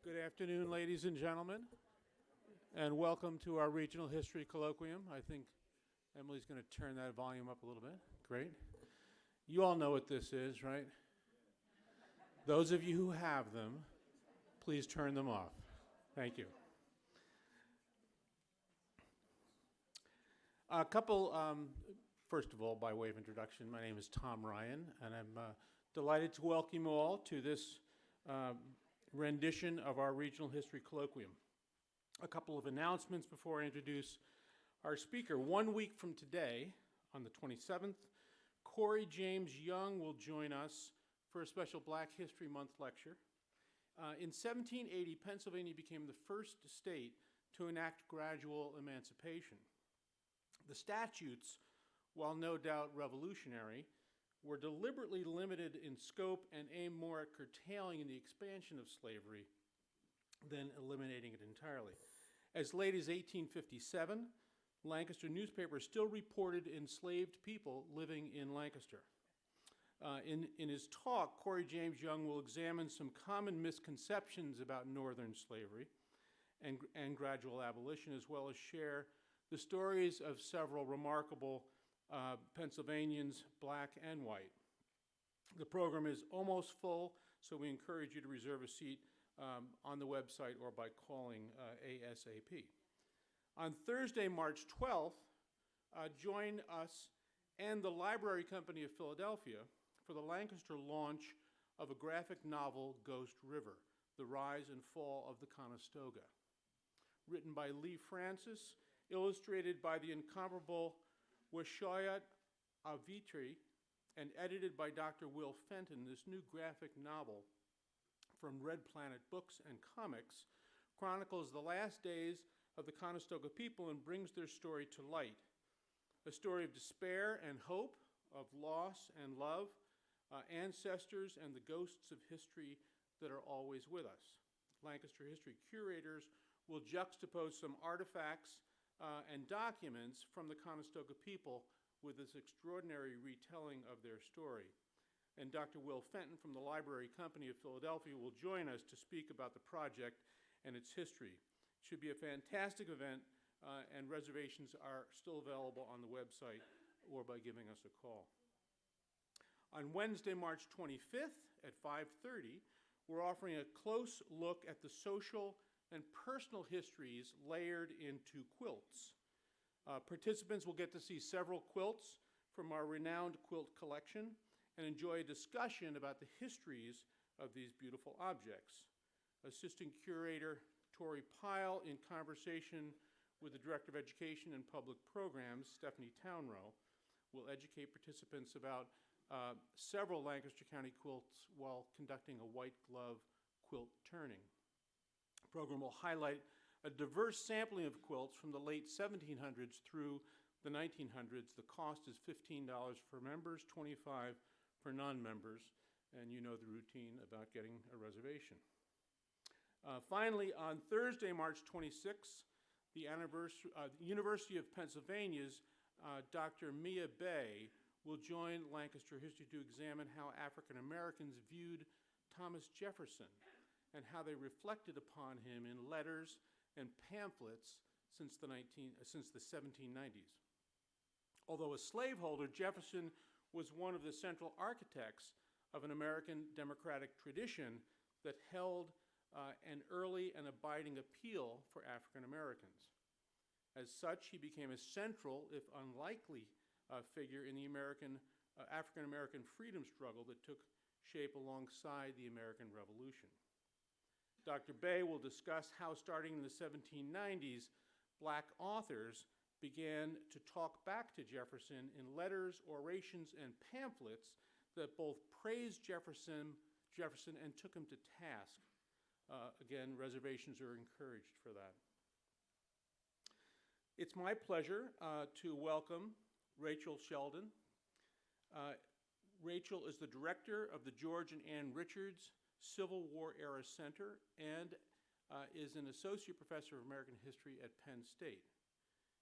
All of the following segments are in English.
Good afternoon, ladies and gentlemen, and welcome to our Regional History Colloquium. I think Emily's going to turn that volume up a little bit. Great. You all know what this is, right? Those of you who have them, please turn them off. Thank you. A couple, first of all, by way of introduction, my name is Tom Ryan, and I'm delighted to welcome you all to this rendition of our Regional History Colloquium. A couple of announcements before I introduce our speaker. 1 week from today, on the 27th, Corey James Young will join us for a special Black History Month lecture. In 1780, Pennsylvania became the first state to enact gradual emancipation. The statutes, while no doubt revolutionary, were deliberately limited in scope and aimed more at curtailing the expansion of slavery than eliminating it entirely. As late as 1857, Lancaster newspapers still reported enslaved people living in Lancaster. In his talk, Corey James Young will examine some common misconceptions about Northern slavery and gradual abolition, as well as share the stories of several remarkable Pennsylvanians, black and white. The program is almost full, so we encourage you to reserve a seat on the website or by calling ASAP. On Thursday, March 12th, join us and the Library Company of Philadelphia for the Lancaster launch of a graphic novel, Ghost River, The Rise and Fall of the Conestoga. Written by Lee Francis, illustrated by the incomparable Washayat Avitri, and edited by Dr. Will Fenton, this new graphic novel from Red Planet Books and Comics chronicles the last days of the Conestoga people and brings their story to light. A story of despair and hope, of loss and love, ancestors and the ghosts of history that are always with us. Lancaster history curators will juxtapose some artifacts and documents from the Conestoga people with this extraordinary retelling of their story. And Dr. Will Fenton from the Library Company of Philadelphia will join us to speak about the project and its history. It should be a fantastic event, and reservations are still available on the website or by giving us a call. On Wednesday, March 25th at 5:30, we're offering a close look at the social and personal histories layered into quilts. Participants will get to see several quilts from our renowned quilt collection and enjoy a discussion about the histories of these beautiful objects. Assistant Curator Tori Pyle, in conversation with the Director of Education and Public Programs, Stephanie Townrow, will educate participants about several Lancaster County quilts while conducting a white glove quilt turning. The program will highlight a diverse sampling of quilts from the late 1700s through the 1900s. The cost is $15 for members, $25 for non-members, and you know the routine about getting a reservation. Finally, on Thursday, March 26th, the University of Pennsylvania's Dr. Mia Bay will join Lancaster History to examine how African Americans viewed Thomas Jefferson and how they reflected upon him in letters and pamphlets since the 1790s. Although a slaveholder, Jefferson was one of the central architects of an American democratic tradition that held an early and abiding appeal for African Americans. As such, he became a central, if unlikely, figure in the African American freedom struggle that took shape alongside the American Revolution. Dr. Bay will discuss how, starting in the 1790s, black authors began to talk back to Jefferson in letters, orations, and pamphlets that both praised Jefferson and took him to task. Again, reservations are encouraged for that. It's my pleasure to welcome Rachel Shelden. Rachel is the director of the George and Ann Richards Civil War Era Center and is an associate professor of American history at Penn State.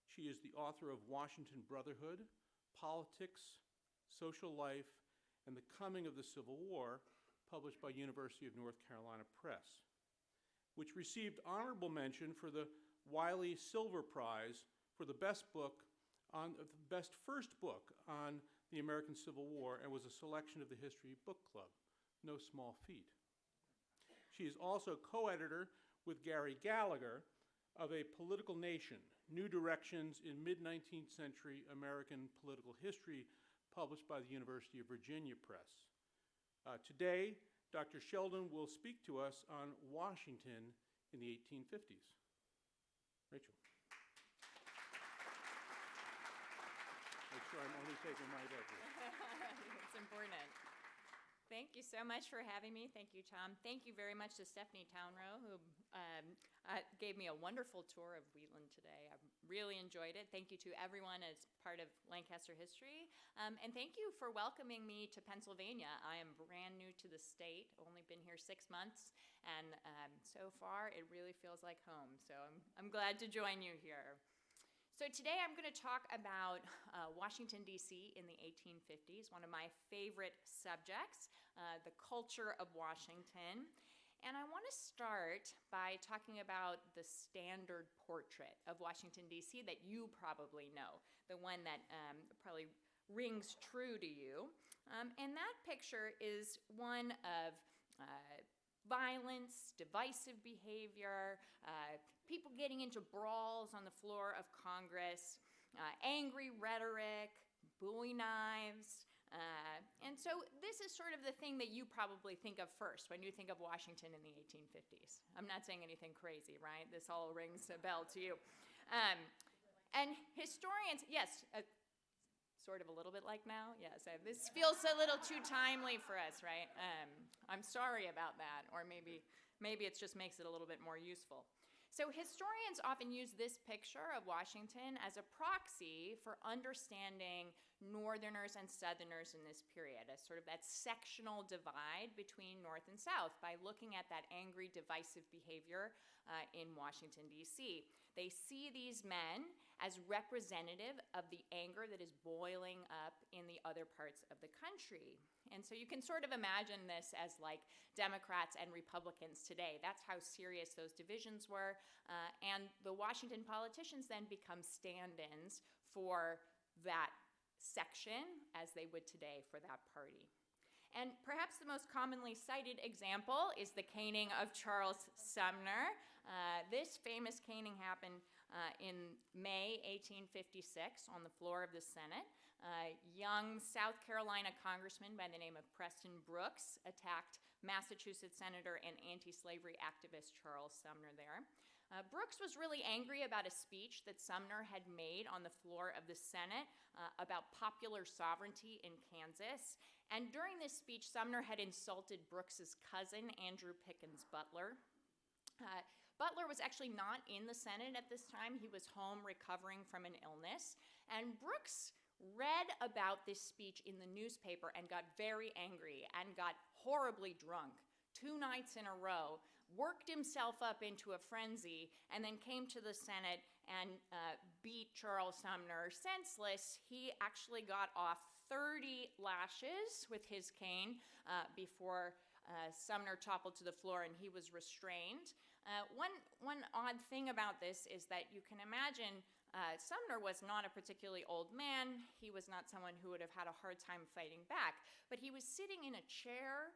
She is the author of Washington Brotherhood, Politics, Social Life, and the Coming of the Civil War, published by University of North Carolina Press. which received honorable mention for the Wiley Silver Prize for the best first book on the American Civil War, and was a selection of the History Book Club. No small feat. She is also co-editor with Gary Gallagher of A Political Nation, New Directions in Mid-19th Century American Political History, published by the University of Virginia Press. Today, Dr. Shelden will speak to us on Washington in the 1850s. Rachel. Make sure I'm only taking my edges. It's important. Thank you so much for having me. Thank you, Tom. Thank you very much to Stephanie Townrow, who gave me a wonderful tour of Wheatland today. I really enjoyed it. Thank you to everyone as part of Lancaster History. And thank you for welcoming me to Pennsylvania. I am brand new to the state, only been here 6 months, and so far it really feels like home. So I'm glad to join you here. So today I'm going to talk about Washington, D.C. in the 1850s, one of my favorite subjects, the culture of Washington. And I want to start by talking about the standard portrait of Washington, D.C. that you probably know, the one that probably rings true to you. And that picture is one of violence, divisive behavior, people getting into brawls on the floor of Congress, angry rhetoric, Bowie knives. And so this is sort of the thing that you probably think of first when you think of Washington in the 1850s. I'm not saying anything crazy, right? This all rings a bell to you. And historians, yes, sort of a little bit like now, yes. This feels a little too timely for us, right? I'm sorry about that, or maybe it just makes it a little bit more useful. So historians often use this picture of Washington as a proxy for understanding Northerners and Southerners in this period, as sort of that sectional divide between North and South by looking at that angry, divisive behavior in Washington, D.C. They see these men as representative of the anger that is boiling up in the other parts of the country. And so you can sort of imagine this as like Democrats and Republicans today. That's how serious those divisions were. And the Washington politicians then become stand-ins for that section as they would today for that party. And perhaps the most commonly cited example is the caning of Charles Sumner. This famous caning happened in May 1856 on the floor of the Senate. Young South Carolina congressman by the name of Preston Brooks attacked Massachusetts Senator and anti-slavery activist Charles Sumner there. Brooks was really angry about a speech that Sumner had made on the floor of the Senate about popular sovereignty in Kansas. And during this speech, Sumner had insulted Brooks's cousin, Andrew Pickens Butler. Butler was actually not in the Senate at this time. He was home recovering from an illness. And Brooks read about this speech in the newspaper and got very angry and got horribly drunk 2 nights in a row, worked himself up into a frenzy, and then came to the Senate and beat Charles Sumner senseless. He actually got off 30 lashes with his cane before Sumner toppled to the floor and he was restrained. One odd thing about this is that you can imagine Sumner was not a particularly old man. He was not someone who would have had a hard time fighting back. But he was sitting in a chair,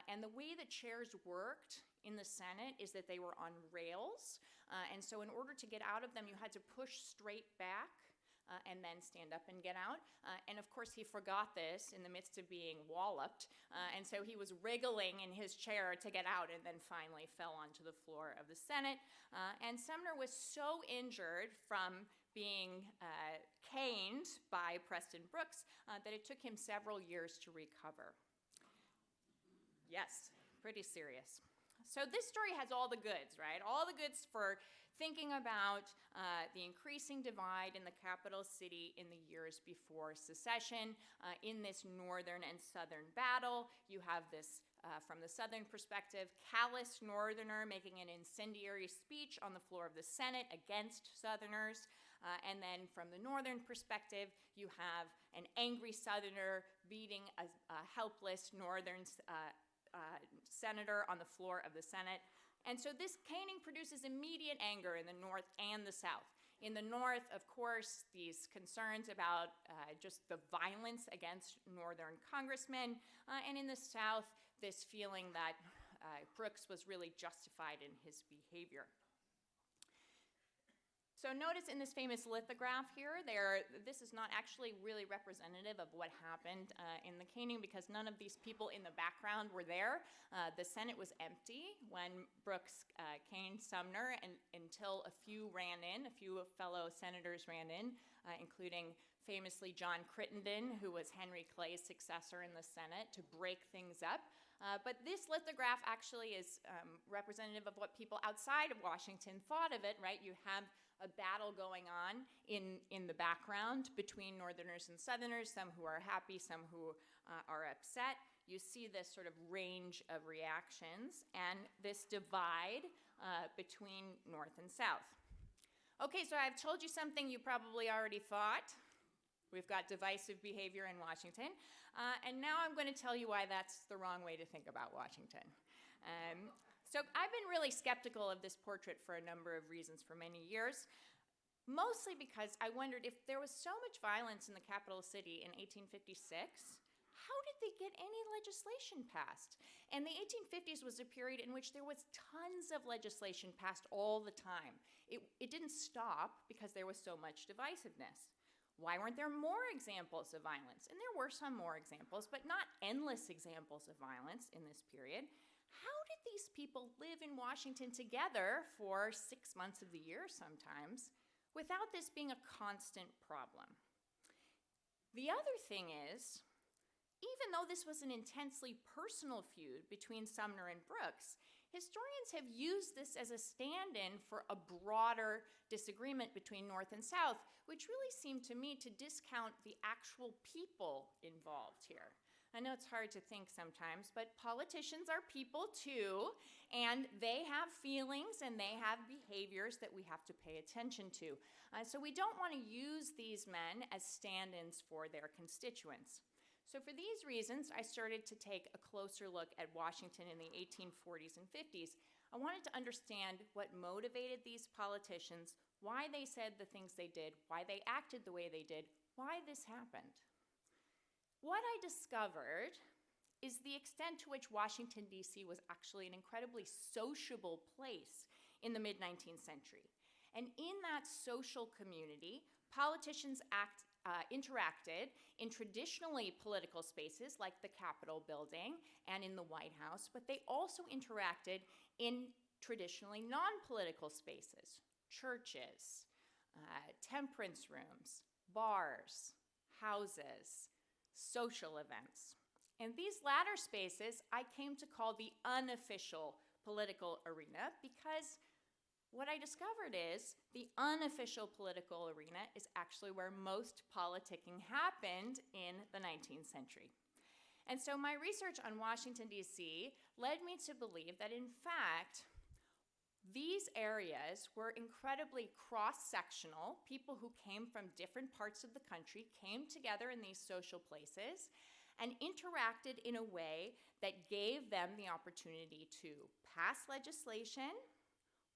and the way the chairs worked in the Senate is that they were on rails. And so in order to get out of them, you had to push straight back and then stand up and get out. And of course, he forgot this in the midst of being walloped. And so he was wriggling in his chair to get out and then finally fell onto the floor of the Senate. And Sumner was so injured from being caned by Preston Brooks that it took him several years to recover. Yes, pretty serious. So this story has all the goods, right? All the goods for thinking about the increasing divide in the capital city in the years before secession. In this northern and southern battle, you have this, from the southern perspective, callous northerner making an incendiary speech on the floor of the Senate against southerners. And then from the northern perspective, you have an angry southerner beating a helpless northern senator on the floor of the Senate. And so this caning produces immediate anger in the North and the South. In the North, of course, these concerns about just the violence against Northern congressmen, and in the South, this feeling that Brooks was really justified in his behavior. So notice in this famous lithograph here, this is not actually really representative of what happened in the caning, because none of these people in the background were there. The Senate was empty when Brooks caned Sumner, and until a few fellow senators ran in, including famously John Crittenden, who was Henry Clay's successor in the Senate, to break things up. But this lithograph actually is representative of what people outside of Washington thought of it, right? You have a battle going on in the background between Northerners and Southerners, some who are happy, some who are upset. You see this sort of range of reactions and this divide between North and South. Okay, so I've told you something you probably already thought. We've got divisive behavior in Washington. And now I'm going to tell you why that's the wrong way to think about Washington. So I've been really skeptical of this portrait for a number of reasons for many years, mostly because I wondered if there was so much violence in the capital city in 1856, how did they get any legislation passed? And the 1850s was a period in which there was tons of legislation passed all the time. It didn't stop because there was so much divisiveness. Why weren't there more examples of violence? And there were some more examples, but not endless examples of violence in this period. How did these people live in Washington together for 6 months of the year sometimes without this being a constant problem? The other thing is, even though this was an intensely personal feud between Sumner and Brooks, historians have used this as a stand-in for a broader disagreement between North and South, which really seemed to me to discount the actual people involved here. I know it's hard to think sometimes, but politicians are people too, and they have feelings and they have behaviors that we have to pay attention to. So we don't want to use these men as stand-ins for their constituents. So for these reasons, I started to take a closer look at Washington in the 1840s and 50s. I wanted to understand what motivated these politicians, why they said the things they did, why they acted the way they did, why this happened. What I discovered is the extent to which Washington, D.C. was actually an incredibly sociable place in the mid-19th century. And in that social community, politicians interacted in traditionally political spaces like the Capitol building and in the White House, but they also interacted in traditionally non-political spaces, churches, temperance rooms, bars, houses, social events. And these latter spaces I came to call the unofficial political arena, because what I discovered is the unofficial political arena is actually where most politicking happened in the 19th century. And so my research on Washington, D.C. led me to believe that, in fact, these areas were incredibly cross-sectional. People who came from different parts of the country came together in these social places and interacted in a way that gave them the opportunity to pass legislation,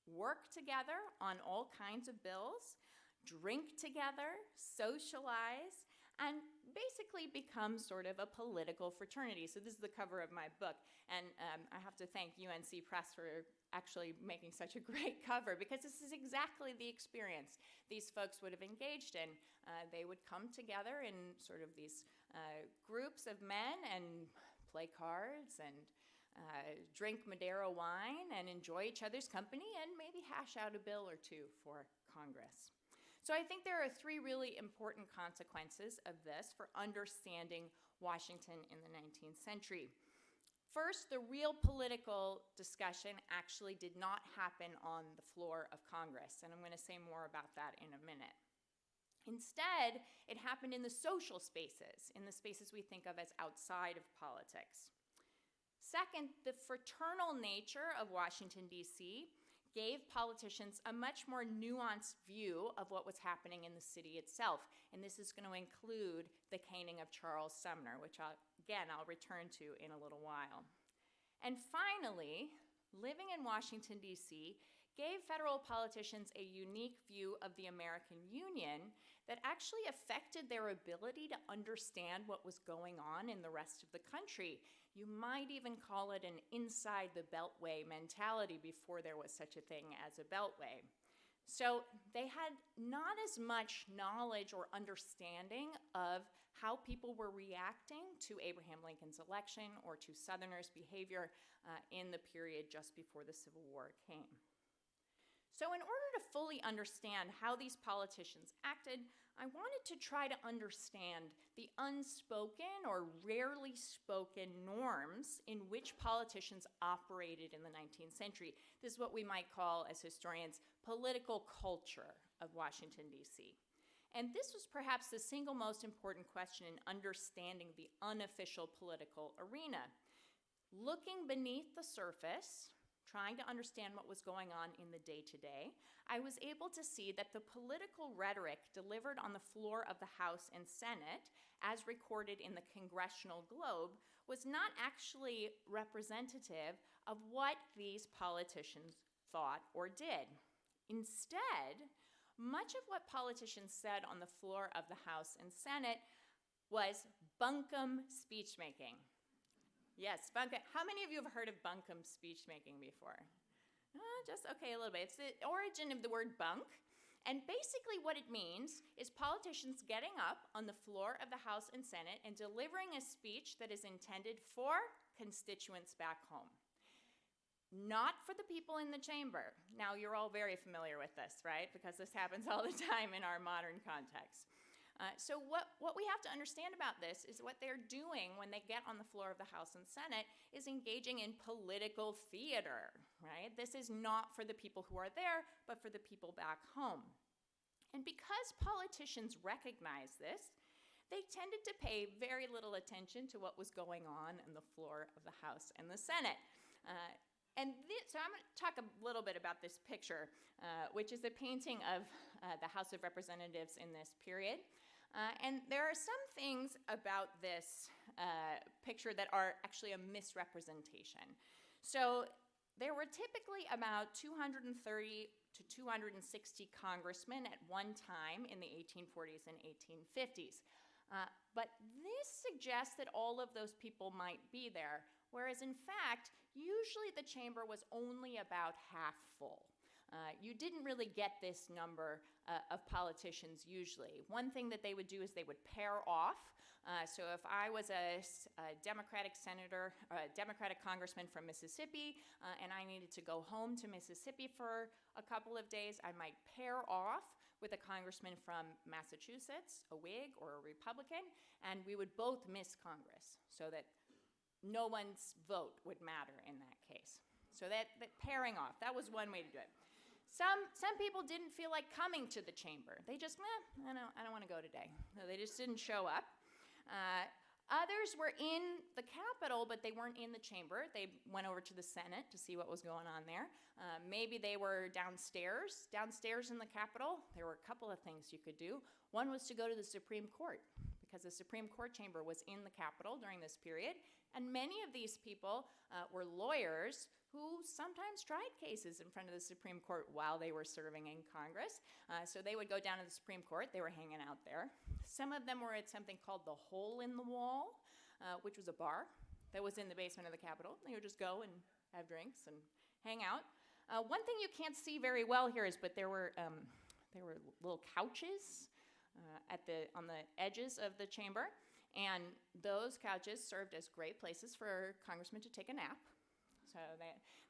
work together on all kinds of bills, drink together, socialize, and basically become sort of a political fraternity. So this is the cover of my book, and I have to thank UNC Press for actually making such a great cover, because this is exactly the experience these folks would have engaged in. They would come together in sort of these groups of men and play cards and drink Madeira wine and enjoy each other's company and maybe hash out a bill or two for Congress. So I think there are 3 really important consequences of this for understanding Washington in the 19th century. First, the real political discussion actually did not happen on the floor of Congress, and I'm going to say more about that in a minute. Instead, it happened in the social spaces, in the spaces we think of as outside of politics. Second, the fraternal nature of Washington, D.C. gave politicians a much more nuanced view of what was happening in the city itself. And this is going to include the caning of Charles Sumner, which I'll return to in a little while. And finally, living in Washington, D.C., gave federal politicians a unique view of the American Union that actually affected their ability to understand what was going on in the rest of the country. You might even call it an inside the beltway mentality before there was such a thing as a beltway. So they had not as much knowledge or understanding of how people were reacting to Abraham Lincoln's election or to Southerners' behavior in the period just before the Civil War came. So in order to fully understand how these politicians acted, I wanted to try to understand the unspoken or rarely spoken norms in which politicians operated in the 19th century. This is what we might call, as historians, political culture of Washington, D.C. And this was perhaps the single most important question in understanding the unofficial political arena. Looking beneath the surface, trying to understand what was going on in the day-to-day, I was able to see that the political rhetoric delivered on the floor of the House and Senate, as recorded in the Congressional Globe, was not actually representative of what these politicians thought or did. Instead, much of what politicians said on the floor of the House and Senate was bunkum speech-making. Yes, bunkum. How many of you have heard of bunkum speech-making before? Just, okay, a little bit. It's the origin of the word bunk. And basically what it means is politicians getting up on the floor of the House and Senate and delivering a speech that is intended for constituents back home, not for the people in the chamber. Now, you're all very familiar with this, right? Because this happens all the time in our modern context. So what we have to understand about this is what they're doing when they get on the floor of the House and Senate is engaging in political theater, right? This is not for the people who are there, but for the people back home. And because politicians recognize this, they tended to pay very little attention to what was going on the floor of the House and the Senate. So I'm going to talk a little bit about this picture, which is a painting of the House of Representatives in this period. And there are some things about this picture that are actually a misrepresentation. So there were typically about 230 to 260 congressmen at one time in the 1840s and 1850s. But this suggests that all of those people might be there, whereas in fact, usually the chamber was only about half full. You didn't really get this number of politicians usually. One thing that they would do is they would pair off. So if I was a Democratic senator, a Democratic congressman from Mississippi, and I needed to go home to Mississippi for a couple of days, I might pair off with a congressman from Massachusetts, a Whig or a Republican, and we would both miss Congress so that no one's vote would matter in that case. So that pairing off, that was one way to do it. Some people didn't feel like coming to the chamber. They just, I don't want to go today. So they just didn't show up. Others were in the Capitol, but they weren't in the chamber. They went over to the Senate to see what was going on there. Maybe they were downstairs. Downstairs in the Capitol, there were a couple of things you could do. One was to go to the Supreme Court, because the Supreme Court chamber was in the Capitol during this period. And many of these people were lawyers who sometimes tried cases in front of the Supreme Court while they were serving in Congress. So they would go down to the Supreme Court. They were hanging out there. Some of them were at something called the Hole in the Wall, which was a bar that was in the basement of the Capitol. They would just go and have drinks and hang out. One thing you can't see very well here is, but there were little couches on the edges of the chamber. And those couches served as great places for congressmen to take a nap. So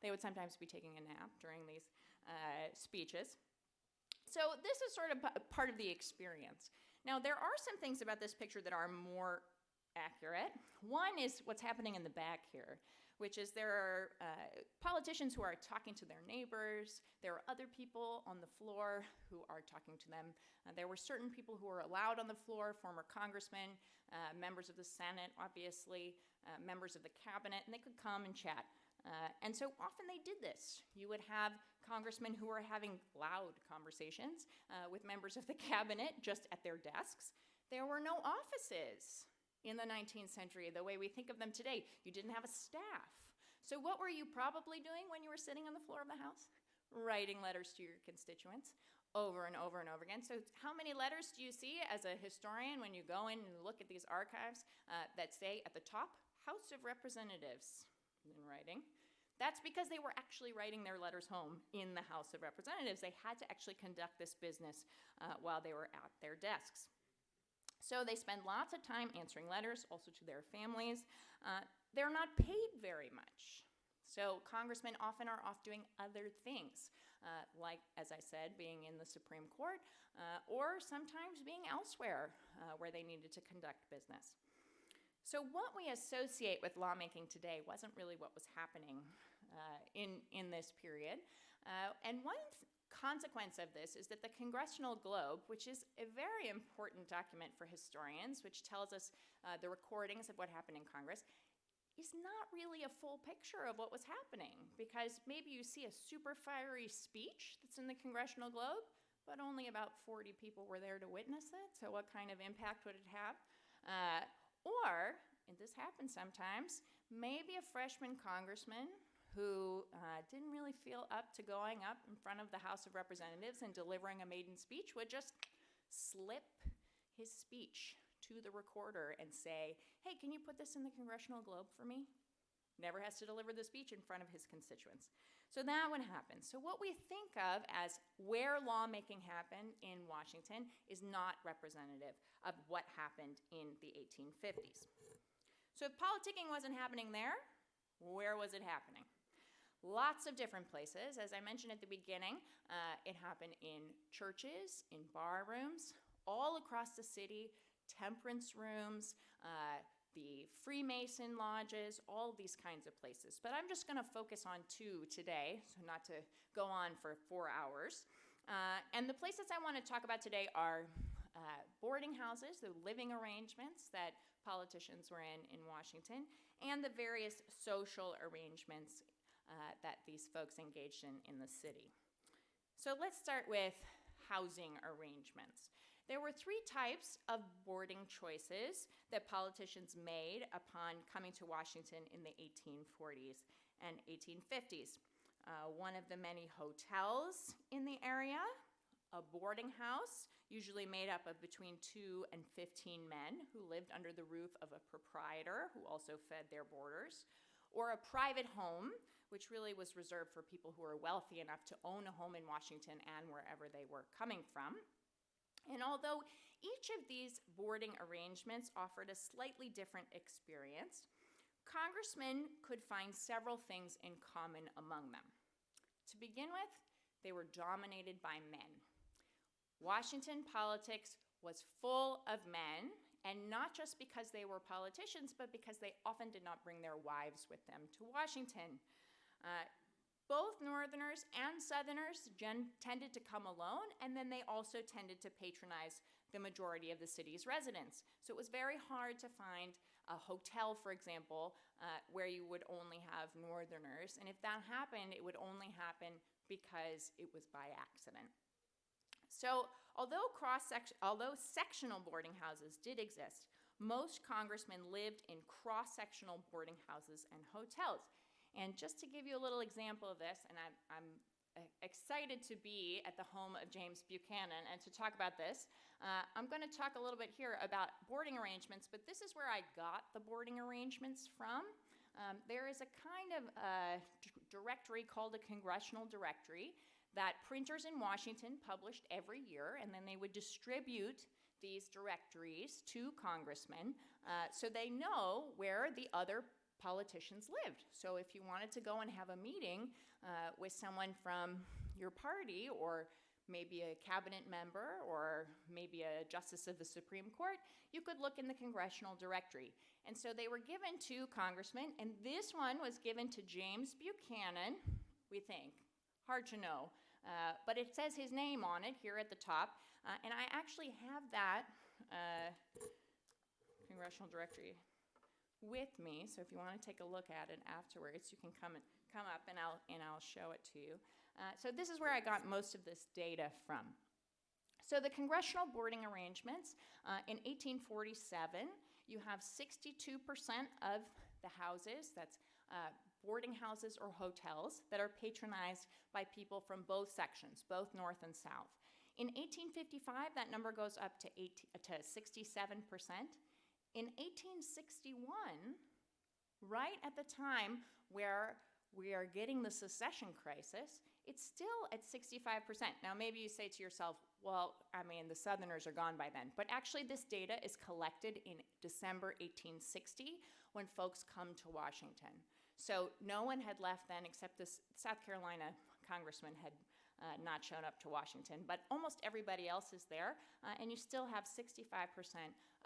they would sometimes be taking a nap during these speeches. So this is sort of part of the experience. Now, there are some things about this picture that are more accurate. One is what's happening in the back here, which is there are politicians who are talking to their neighbors. There are other people on the floor who are talking to them. There were certain people who were allowed on the floor, former congressmen, members of the Senate, obviously, members of the cabinet, and they could come and chat. And so often they did this. You would have congressmen who were having loud conversations with members of the cabinet just at their desks. There were no offices in the 19th century the way we think of them today. You didn't have a staff. So what were you probably doing when you were sitting on the floor of the House? Writing letters to your constituents over and over and over again. So how many letters do you see as a historian when you go in and look at these archives that say at the top, House of Representatives in writing? That's because they were actually writing their letters home in the House of Representatives. They had to actually conduct this business while they were at their desks. So they spend lots of time answering letters, also to their families. They're not paid very much. So congressmen often are off doing other things, like, as I said, being in the Supreme Court, or sometimes being elsewhere where they needed to conduct business. So what we associate with lawmaking today wasn't really what was happening in this period. And one consequence of this is that the Congressional Globe, which is a very important document for historians, which tells us the recordings of what happened in Congress, is not really a full picture of what was happening, because maybe you see a super fiery speech that's in the Congressional Globe, but only about 40 people were there to witness it, so what kind of impact would it have? Or, and this happens sometimes, maybe a freshman congressman who didn't really feel up to going up in front of the House of Representatives and delivering a maiden speech would just slip his speech to the recorder and say, hey, can you put this in the Congressional Globe for me? Never has to deliver the speech in front of his constituents. So that would happen. So what we think of as where lawmaking happened in Washington is not representative of what happened in the 1850s. So if politicking wasn't happening there, where was it happening? Lots of different places. As I mentioned at the beginning, it happened in churches, in bar rooms, all across the city, temperance rooms, the Freemason lodges, all these kinds of places. But I'm just going to focus on two today, so not to go on for 4 hours. And the places I want to talk about today are boarding houses, the living arrangements that politicians were in Washington, and the various social arrangements that these folks engaged in the city. So let's start with housing arrangements. There were 3 types of boarding choices that politicians made upon coming to Washington in the 1840s and 1850s. One of the many hotels in the area, a boarding house, usually made up of between 2 and 15 men who lived under the roof of a proprietor who also fed their boarders, or a private home, which really was reserved for people who were wealthy enough to own a home in Washington and wherever they were coming from. And although each of these boarding arrangements offered a slightly different experience, congressmen could find several things in common among them. To begin with, they were dominated by men. Washington politics was full of men, and not just because they were politicians, but because they often did not bring their wives with them to Washington. Both Northerners and Southerners tended to come alone, and then they also tended to patronize the majority of the city's residents. So it was very hard to find a hotel, for example, where you would only have Northerners, and if that happened, it would only happen because it was by accident. So although sectional boarding houses did exist, most congressmen lived in cross-sectional boarding houses and hotels. And just to give you a little example of this, and I'm excited to be at the home of James Buchanan and to talk about this, I'm going to talk a little bit here about boarding arrangements, but this is where I got the boarding arrangements from. There is a kind of directory called a congressional directory that printers in Washington published every year, and then they would distribute these directories to congressmen so they know where the other politicians lived. So if you wanted to go and have a meeting with someone from your party, or maybe a cabinet member, or maybe a justice of the Supreme Court, you could look in the congressional directory. And so they were given to congressmen, and this one was given to James Buchanan, we think. Hard to know, but it says his name on it here at the top, and I actually have that congressional directory with me, so if you want to take a look at it afterwards, you can come up and I'll show it to you. So this is where I got most of this data from. So the congressional boarding arrangements, in 1847, you have 62% of the houses, that's boarding houses or hotels that are patronized by people from both sections, both North and South. In 1855, that number goes up to 67%. In 1861, right at the time where we are getting the secession crisis, it's still at 65%. Now, maybe you say to yourself, well, I mean, the Southerners are gone by then. But actually, this data is collected in December 1860 when folks come to Washington. So no one had left then except the South Carolina congressman had not shown up to Washington. But almost everybody else is there, and you still have 65%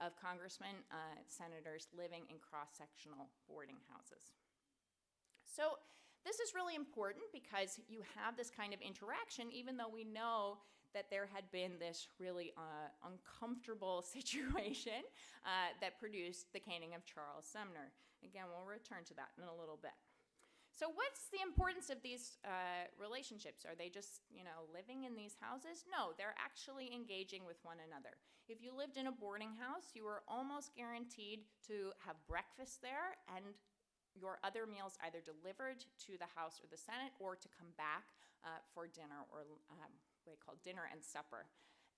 of congressmen, senators living in cross-sectional boarding houses. So this is really important because you have this kind of interaction, even though we know that there had been this really uncomfortable situation that produced the caning of Charles Sumner. Again, we'll return to that in a little bit. So what's the importance of these relationships? Are they just, living in these houses? No, they're actually engaging with one another. If you lived in a boarding house, you were almost guaranteed to have breakfast there and your other meals either delivered to the House or the Senate or to come back for dinner, or what they call dinner and supper.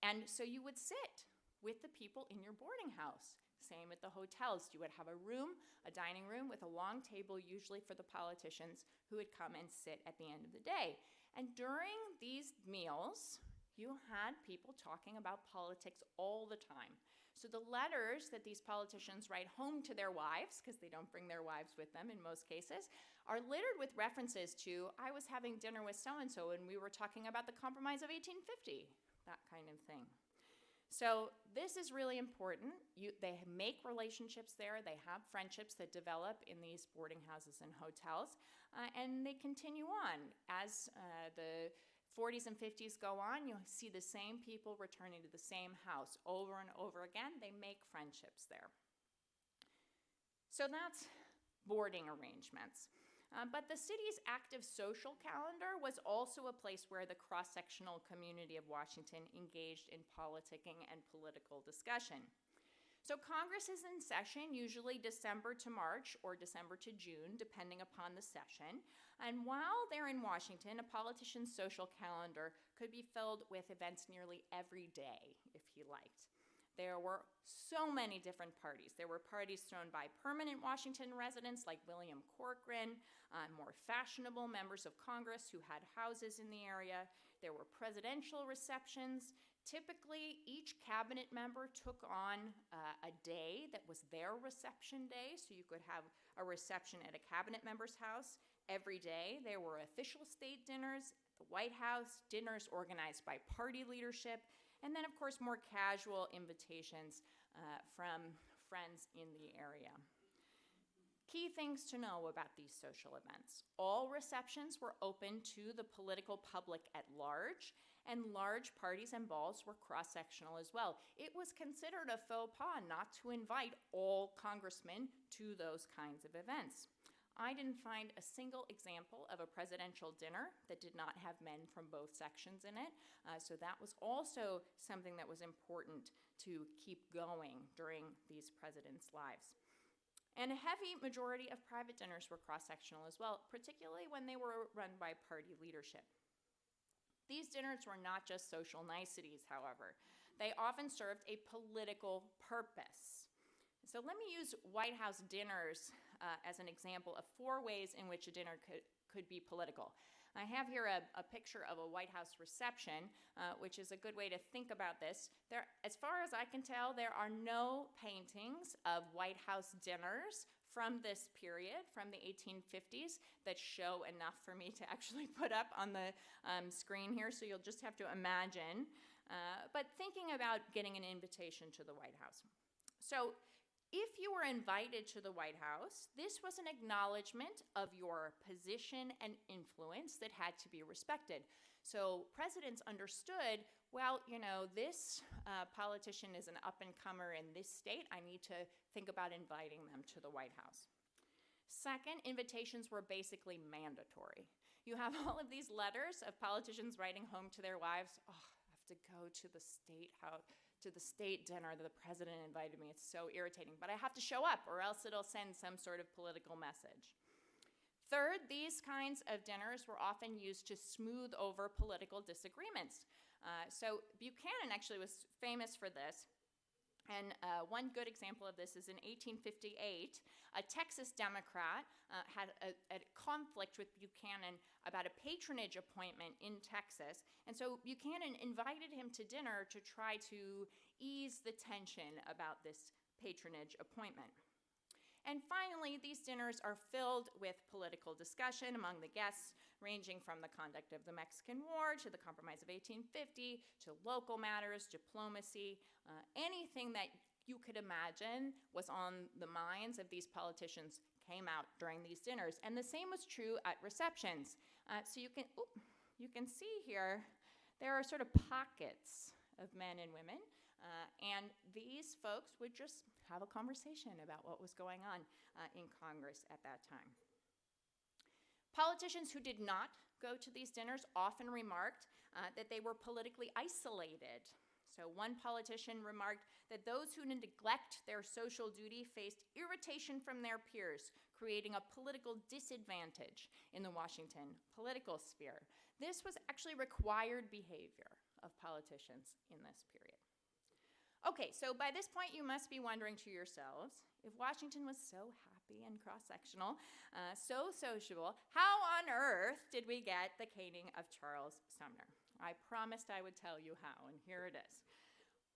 And so you would sit with the people in your boarding house. Same at the hotels. You would have a room, a dining room with a long table, usually for the politicians who would come and sit at the end of the day. And during these meals, you had people talking about politics all the time. So the letters that these politicians write home to their wives, because they don't bring their wives with them in most cases, are littered with references to, I was having dinner with so-and-so and we were talking about the Compromise of 1850, that kind of thing. So this is really important. They make relationships there. They have friendships that develop in these boarding houses and hotels, and they continue on. As the 40s and 50s go on, you'll see the same people returning to the same house over and over again. They make friendships there. So that's boarding arrangements. But the city's active social calendar was also a place where the cross-sectional community of Washington engaged in politicking and political discussion. So Congress is in session, usually December to March or December to June, depending upon the session. And while they're in Washington, a politician's social calendar could be filled with events nearly every day, if he liked. There were so many different parties. There were parties thrown by permanent Washington residents like William Corcoran, more fashionable members of Congress who had houses in the area. There were presidential receptions. Typically, each cabinet member took on a day that was their reception day, so you could have a reception at a cabinet member's house every day. There were official state dinners at the White House, dinners organized by party leadership, and then, of course, more casual invitations from friends in the area. Key things to know about these social events. All receptions were open to the political public at large, and large parties and balls were cross-sectional as well. It was considered a faux pas not to invite all congressmen to those kinds of events. I didn't find a single example of a presidential dinner that did not have men from both sections in it, so that was also something that was important to keep going during these presidents' lives. And a heavy majority of private dinners were cross-sectional as well, particularly when they were run by party leadership. These dinners were not just social niceties, however. They often served a political purpose. So let me use White House dinners as an example of 4 ways in which a dinner could be political. I have here a picture of a White House reception, which is a good way to think about this. As far as I can tell, there are no paintings of White House dinners from this period, from the 1850s, that show enough for me to actually put up on the screen here, so you'll just have to imagine. But thinking about getting an invitation to the White House. So if you were invited to the White House, this was an acknowledgement of your position and influence that had to be respected. So presidents understood, well, this politician is an up-and-comer in this state. I need to think about inviting them to the White House. Second, invitations were basically mandatory. You have all of these letters of politicians writing home to their wives, I have to go to the state house, to the state dinner that the president invited me. It's so irritating, but I have to show up or else it'll send some sort of political message. Third, these kinds of dinners were often used to smooth over political disagreements. So Buchanan actually was famous for this. And one good example of this is in 1858, a Texas Democrat had a conflict with Buchanan about a patronage appointment in Texas. And so Buchanan invited him to dinner to try to ease the tension about this patronage appointment. And finally, these dinners are filled with political discussion among the guests, ranging from the conduct of the Mexican War to the Compromise of 1850 to local matters, diplomacy, anything that you could imagine was on the minds of these politicians came out during these dinners. And the same was true at receptions. So you can see here, there are sort of pockets of men and women. And these folks would just have a conversation about what was going on in Congress at that time. Politicians who did not go to these dinners often remarked that they were politically isolated. So one politician remarked that those who neglect their social duty faced irritation from their peers, creating a political disadvantage in the Washington political sphere. This was actually required behavior of politicians in this period. Okay, so by this point you must be wondering to yourselves, if Washington was so happy and cross-sectional, so sociable, how on earth did we get the caning of Charles Sumner? I promised I would tell you how, and here it is.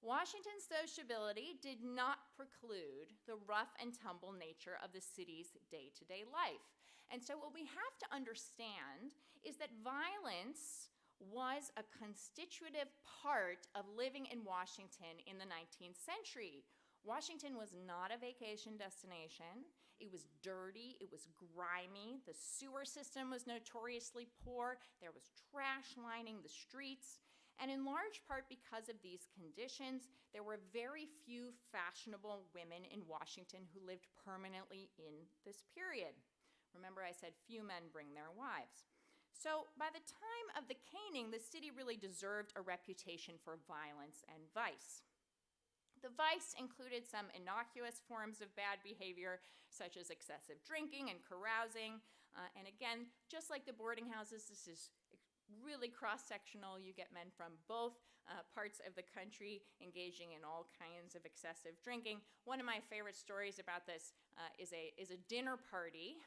Washington's sociability did not preclude the rough and tumble nature of the city's day-to-day life. And so what we have to understand is that violence was a constitutive part of living in Washington in the 19th century. Washington was not a vacation destination. It was dirty, it was grimy, the sewer system was notoriously poor, there was trash lining the streets, and in large part because of these conditions, there were very few fashionable women in Washington who lived permanently in this period. Remember, I said few men bring their wives. So by the time of the caning, the city really deserved a reputation for violence and vice. The vice included some innocuous forms of bad behavior, such as excessive drinking and carousing. And again, just like the boarding houses, this is really cross-sectional. You get men from both parts of the country engaging in all kinds of excessive drinking. One of my favorite stories about this is a dinner party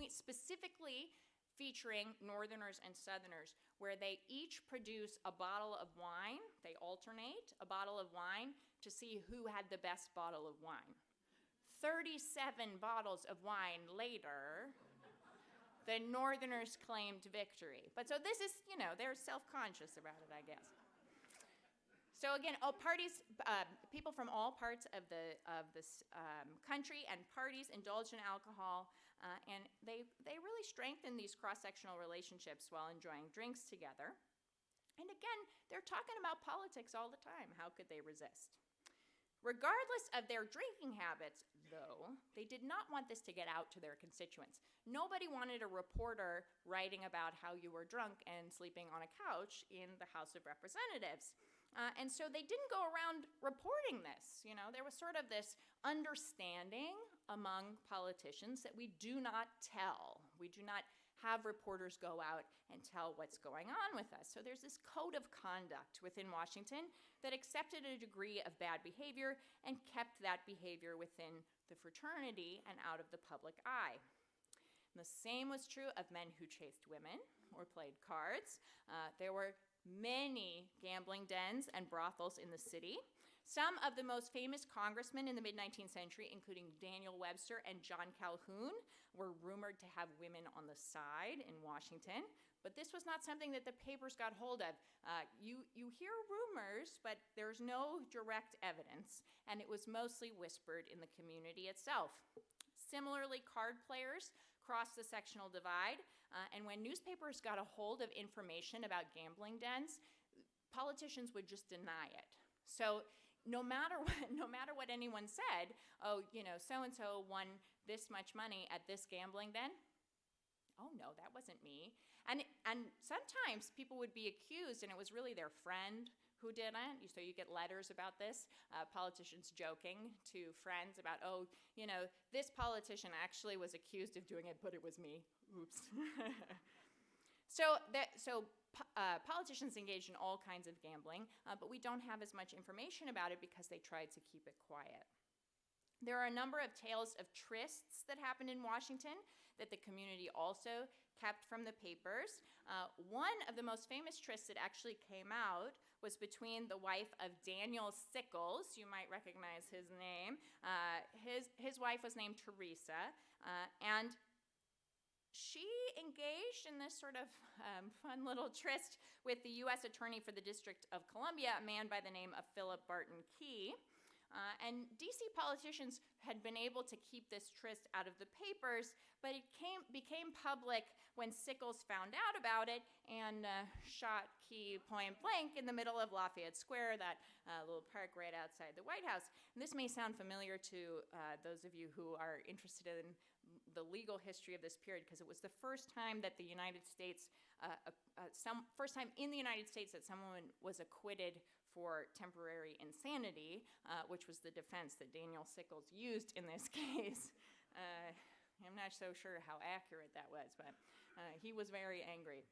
specifically featuring Northerners and Southerners, where they each produce a bottle of wine. They alternate a bottle of wine to see who had the best bottle of wine. 37 bottles of wine later, the Northerners claimed victory. But so this is, they're self-conscious about it, I guess. So again, people from all parts of this country and parties indulged in alcohol, and they really strengthened these cross-sectional relationships while enjoying drinks together. And again, they're talking about politics all the time. How could they resist? Regardless of their drinking habits, though, they did not want this to get out to their constituents. Nobody wanted a reporter writing about how you were drunk and sleeping on a couch in the House of Representatives. And so they didn't go around reporting this. There was sort of this understanding among politicians that we do not tell. We do not have reporters go out and tell what's going on with us. So there's this code of conduct within Washington that accepted a degree of bad behavior and kept that behavior within the fraternity and out of the public eye. And the same was true of men who chased women or played cards. There were many gambling dens and brothels in the city. Some of the most famous congressmen in the mid-19th century, including Daniel Webster and John Calhoun, were rumored to have women on the side in Washington. But this was not something that the papers got hold of. You hear rumors, but there's no direct evidence, and it was mostly whispered in the community itself. Similarly, card players crossed the sectional divide, and when newspapers got a hold of information about gambling dens, politicians would just deny it. So no matter what anyone said, so-and-so won this much money at this gambling den, oh no, that wasn't me. And sometimes people would be accused, and it was really their friend who didn't. So you get letters about this, politicians joking to friends about, this politician actually was accused of doing it, but it was me. Oops. So politicians engaged in all kinds of gambling, but we don't have as much information about it because they tried to keep it quiet. There are a number of tales of trysts that happened in Washington that the community also kept from the papers. One of the most famous trysts that actually came out was between the wife of Daniel Sickles. You might recognize his name. His wife was named Teresa, and she engaged in this sort of fun little tryst with the U.S. Attorney for the District of Columbia, a man by the name of Philip Barton Key. And D.C. politicians had been able to keep this tryst out of the papers, but it became public when Sickles found out about it and shot Key point blank in the middle of Lafayette Square, that little park right outside the White House. And this may sound familiar to those of you who are interested in the legal history of this period, because it was the first time that the United States, first time in the United States that someone was acquitted for temporary insanity, which was the defense that Daniel Sickles used in this case. I'm not so sure how accurate that was, but he was very angry.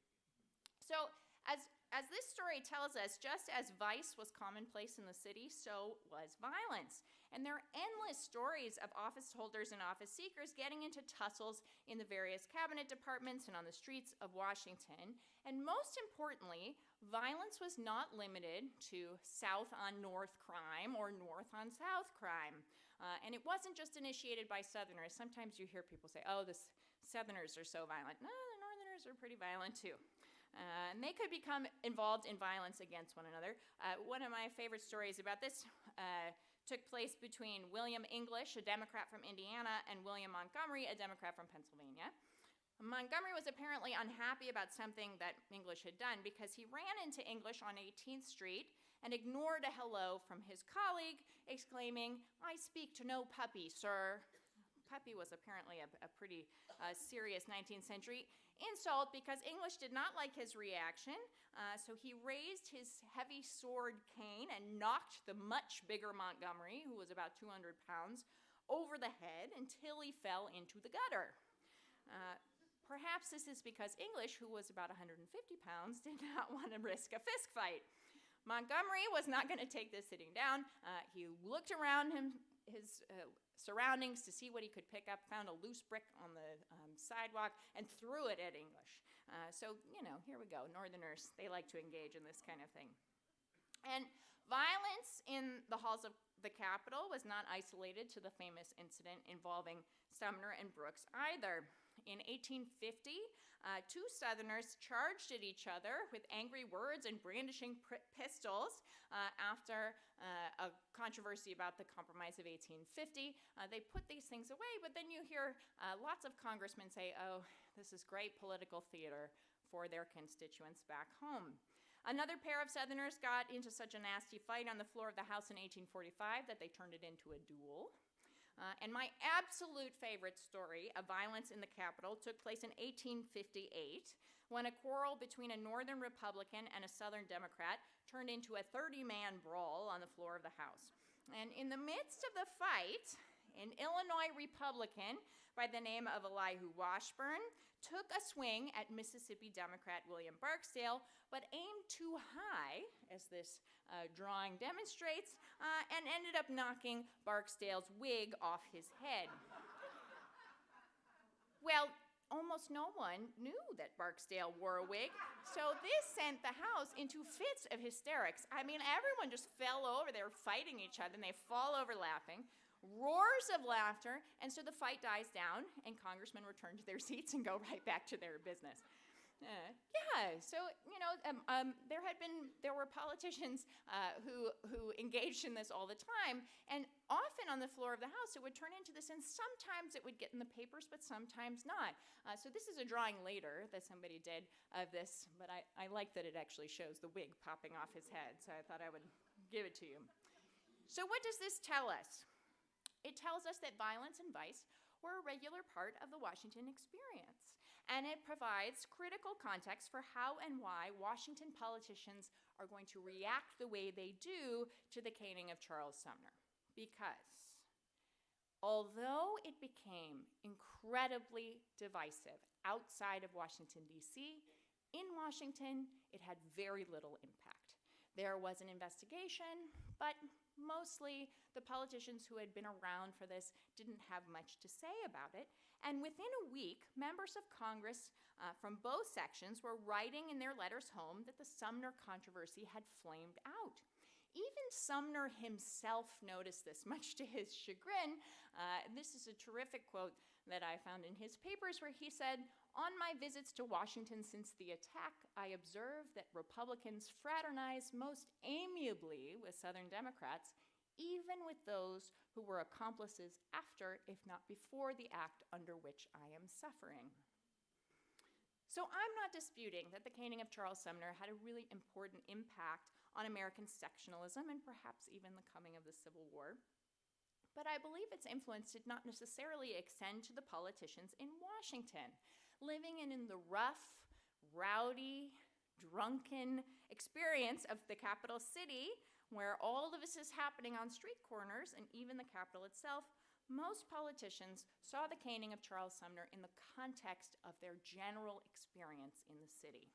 So as this story tells us, just as vice was commonplace in the city, so was violence. And there are endless stories of office holders and office seekers getting into tussles in the various cabinet departments and on the streets of Washington. And most importantly, violence was not limited to South on North crime or North on South crime. And it wasn't just initiated by Southerners. Sometimes you hear people say, oh, the Southerners are so violent. No, the Northerners are pretty violent too. And they could become involved in violence against one another. One of my favorite stories about this took place between William English, a Democrat from Indiana, and William Montgomery, a Democrat from Pennsylvania. Montgomery was apparently unhappy about something that English had done because he ran into English on 18th Street and ignored a hello from his colleague, exclaiming, "I speak to no puppy, sir." Puppy was apparently a pretty serious 19th century insult because English did not like his reaction. So he raised his heavy sword cane and knocked the much bigger Montgomery, who was about 200 pounds, over the head until he fell into the gutter. Perhaps this is because English, who was about 150 pounds, did not want to risk a fist fight. Montgomery was not going to take this sitting down. He looked around his surroundings to see what he could pick up, found a loose brick on the sidewalk, and threw it at English. So, here we go. Northerners, they like to engage in this kind of thing. And violence in the halls of the Capitol was not isolated to the famous incident involving Sumner and Brooks either. In 1850, two Southerners charged at each other with angry words and brandishing pistols after a controversy about the Compromise of 1850. They put these things away, but then you hear lots of congressmen say, oh, this is great political theater for their constituents back home. Another pair of Southerners got into such a nasty fight on the floor of the House in 1845 that they turned it into a duel. And my absolute favorite story of violence in the Capitol took place in 1858 when a quarrel between a Northern Republican and a Southern Democrat turned into a 30-man brawl on the floor of the House. And in the midst of the fight, an Illinois Republican by the name of Elihu Washburn took a swing at Mississippi Democrat William Barksdale, but aimed too high, as this drawing demonstrates, and ended up knocking Barksdale's wig off his head. Well, almost no one knew that Barksdale wore a wig, so this sent the House into fits of hysterics. I mean, everyone just fell over. They were fighting each other, and they fall over laughing. Roars of laughter, and so the fight dies down, and congressmen return to their seats and go right back to their business. There were politicians who engaged in this all the time, and often on the floor of the House it would turn into this, and sometimes it would get in the papers, but sometimes not. So this is a drawing later that somebody did of this, but I like that it actually shows the wig popping off his head, so I thought I would give it to you. So what does this tell us? It tells us that violence and vice were a regular part of the Washington experience, and it provides critical context for how and why Washington politicians are going to react the way they do to the caning of Charles Sumner. Because although it became incredibly divisive outside of Washington, D.C. In Washington, it had very little impact. There was an investigation, but mostly the politicians who had been around for this didn't have much to say about it. And within a week, members of Congress from both sections were writing in their letters home that the Sumner controversy had flamed out. Even Sumner himself noticed this, much to his chagrin. This is a terrific quote that I found in his papers where he said, "On my visits to Washington since the attack, I observed that Republicans fraternize most amiably with Southern Democrats, even with those who were accomplices after, if not before, the act under which I am suffering." So I'm not disputing that the caning of Charles Sumner had a really important impact on American sectionalism and perhaps even the coming of the Civil War. But I believe its influence did not necessarily extend to the politicians in Washington. Living in the rough, rowdy, drunken experience of the capital city, where all of this is happening on street corners and even the Capitol itself, most politicians saw the caning of Charles Sumner in the context of their general experience in the city.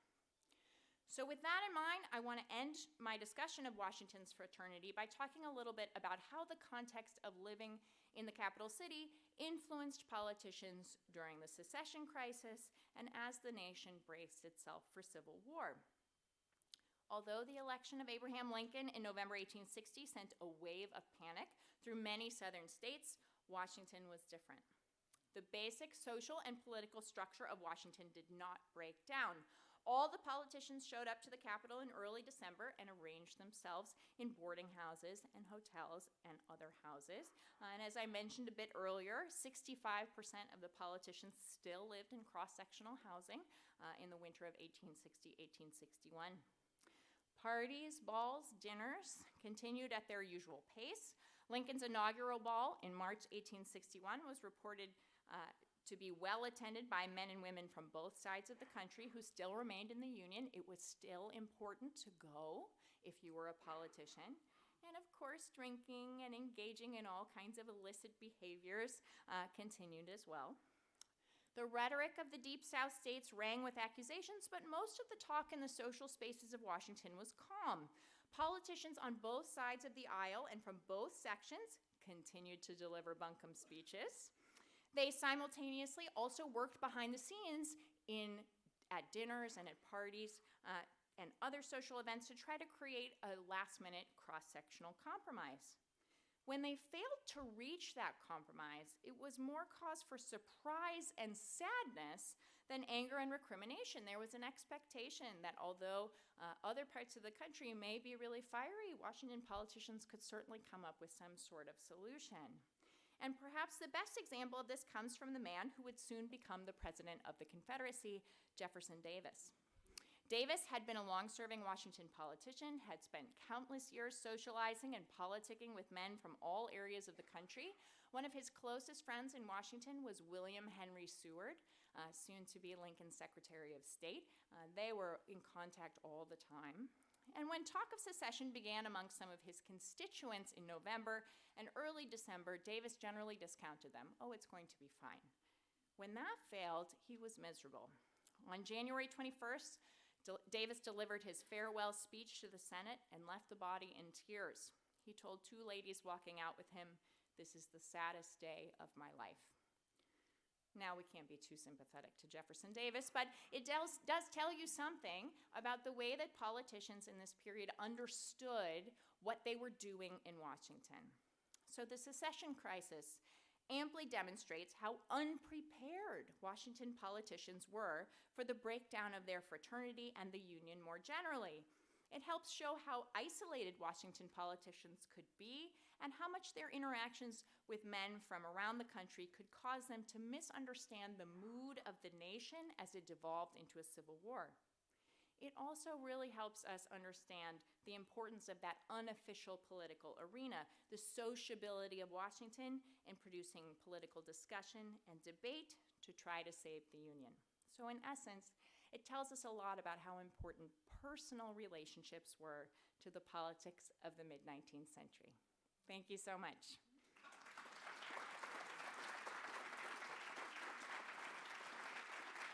So with that in mind, I want to end my discussion of Washington's fraternity by talking a little bit about how the context of living in the capital city influenced politicians during the secession crisis and as the nation braced itself for civil war. Although the election of Abraham Lincoln in November 1860 sent a wave of panic through many southern states, Washington was different. The basic social and political structure of Washington did not break down. All the politicians showed up to the Capitol in early December and arranged themselves in boarding houses and hotels and other houses. And as I mentioned a bit earlier, 65% of the politicians still lived in cross-sectional housing in the winter of 1860-1861. Parties, balls, dinners continued at their usual pace. Lincoln's inaugural ball in March 1861 was reported to be well attended by men and women from both sides of the country who still remained in the Union. It was still important to go if you were a politician. And of course, drinking and engaging in all kinds of illicit behaviors continued as well. The rhetoric of the Deep South states rang with accusations, but most of the talk in the social spaces of Washington was calm. Politicians on both sides of the aisle and from both sections continued to deliver bunkum speeches. They simultaneously also worked behind the scenes at dinners and at parties and other social events to try to create a last-minute cross-sectional compromise. When they failed to reach that compromise, it was more cause for surprise and sadness than anger and recrimination. There was an expectation that although other parts of the country may be really fiery, Washington politicians could certainly come up with some sort of solution. And perhaps the best example of this comes from the man who would soon become the president of the Confederacy, Jefferson Davis. Davis had been a long-serving Washington politician, had spent countless years socializing and politicking with men from all areas of the country. One of his closest friends in Washington was William Henry Seward, soon to be Lincoln's Secretary of State. They were in contact all the time. And when talk of secession began among some of his constituents in November and early December, Davis generally discounted them. Oh, it's going to be fine. When that failed, he was miserable. On January 21st, Davis delivered his farewell speech to the Senate and left the body in tears. He told two ladies walking out with him, "This is the saddest day of my life." Now, we can't be too sympathetic to Jefferson Davis, but it does tell you something about the way that politicians in this period understood what they were doing in Washington. So the secession crisis amply demonstrates how unprepared Washington politicians were for the breakdown of their fraternity and the Union more generally. It helps show how isolated Washington politicians could be and how much their interactions with men from around the country could cause them to misunderstand the mood of the nation as it devolved into a civil war. It also really helps us understand the importance of that unofficial political arena, the sociability of Washington in producing political discussion and debate to try to save the Union. So in essence, it tells us a lot about how important personal relationships were to the politics of the mid-19th century. Thank you so much.